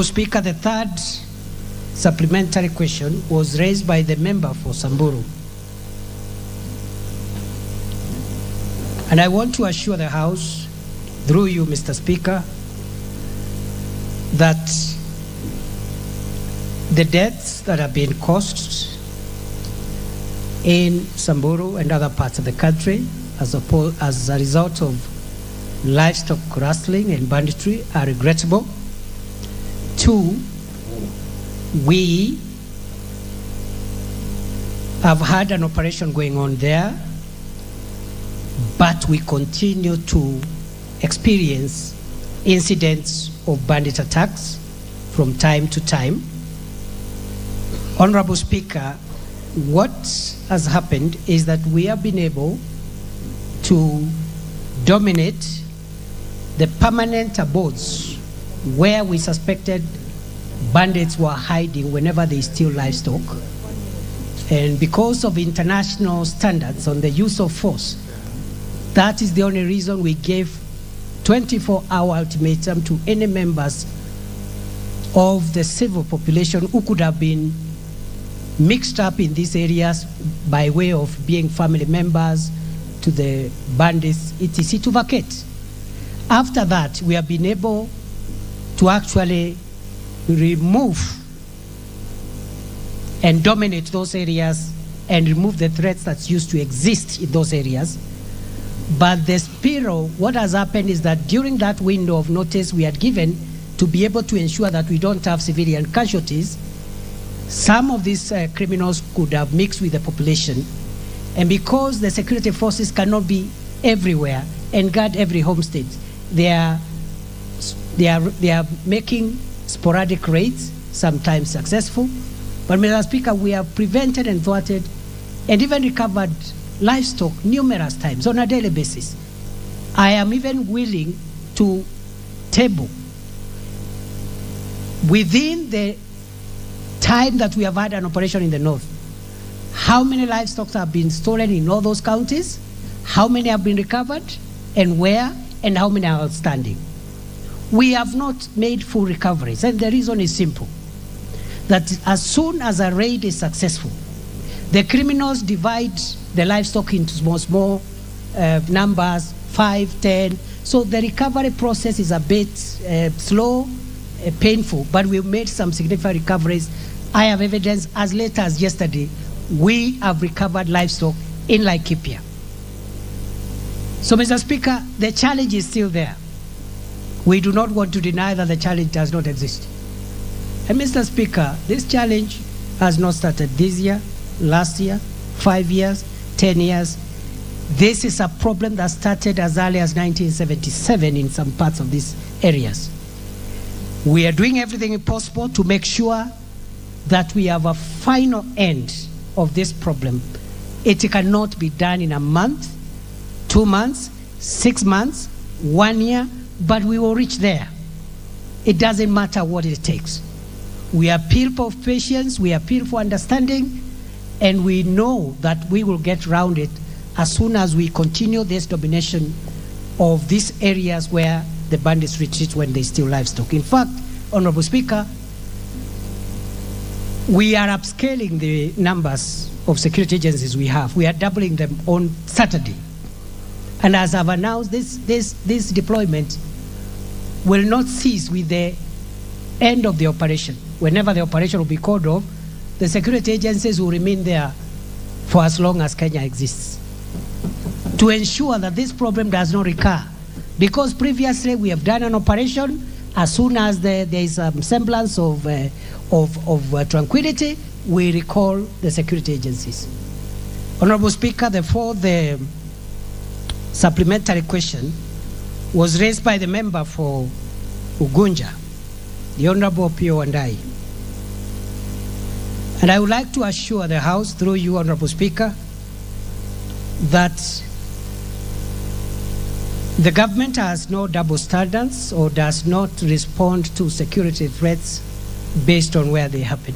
Speaker, the third supplementary question was raised by the member for Samburu. And I want to assure the House, through you, Mr. Speaker, that the deaths that have been caused in Samburu and other parts of the country as a result of livestock rustling and banditry are regrettable. Two, we have had an operation going on there, but we continue to experience incidents of bandit attacks from time to time. Honorable Speaker, what has happened is that we have been able to dominate the permanent abodes where we suspected bandits were hiding whenever they steal livestock. And because of international standards on the use of force, that is the only reason we gave 24-hour ultimatum to any members of the civil population who could have been mixed up in these areas by way of being family members to the bandits, etc., to vacate. After that, we have been able to actually remove and dominate those areas and remove the threats that used to exist in those areas. But the spiral, what has happened is that during that window of notice we had given to be able to ensure that we don't have civilian casualties, some of these criminals could have mixed with the population. And because the security forces cannot be everywhere and guard every homestead, they are making sporadic raids, sometimes successful. But Mr. Speaker, we have prevented and thwarted and even recovered livestock numerous times on a daily basis. I am even willing to table within the time that we have had an operation in the north, how many livestock have been stolen in all those counties, how many have been recovered, and where, and how many are outstanding. We have not made full recoveries, and the reason is simple. That as soon as a raid is successful, the criminals divide the livestock into small numbers, 5, 10. So the recovery process is a bit slow, painful, but we've made some significant recoveries. I have evidence as late as yesterday, we have recovered livestock in Laikipia. So, Mr. Speaker, the challenge is still there. We do not want to deny that the challenge does not exist. And Mr. Speaker, this challenge has not started this year, last year, 5 years, 10 years. This is a problem that started as early as 1977 in some parts of these areas. We are doing everything possible to make sure that we have a final end of this problem. It cannot be done in a month, 2 months, 6 months, 1 year, but we will reach there. It doesn't matter what it takes. We appeal for patience, we appeal for understanding, and we know that we will get around it as soon as we continue this domination of these areas where the bandits retreat when they steal livestock. In fact, Honorable Speaker, we are upscaling the numbers of security agencies we have. We are doubling them on Saturday. And as I've announced, this deployment will not cease with the end of the operation. Whenever the operation will be called off, the security agencies will remain there for as long as Kenya exists, to ensure that this problem does not recur. Because previously we have done an operation, as soon as there is a semblance of tranquility, we recall the security agencies. Honorable Speaker, the fourth supplementary question was raised by the member for Ugunja, the Honorable Pio Wandai. And I would like to assure the House, through you, Honorable Speaker, that the government has no double standards or does not respond to security threats based on where they happen.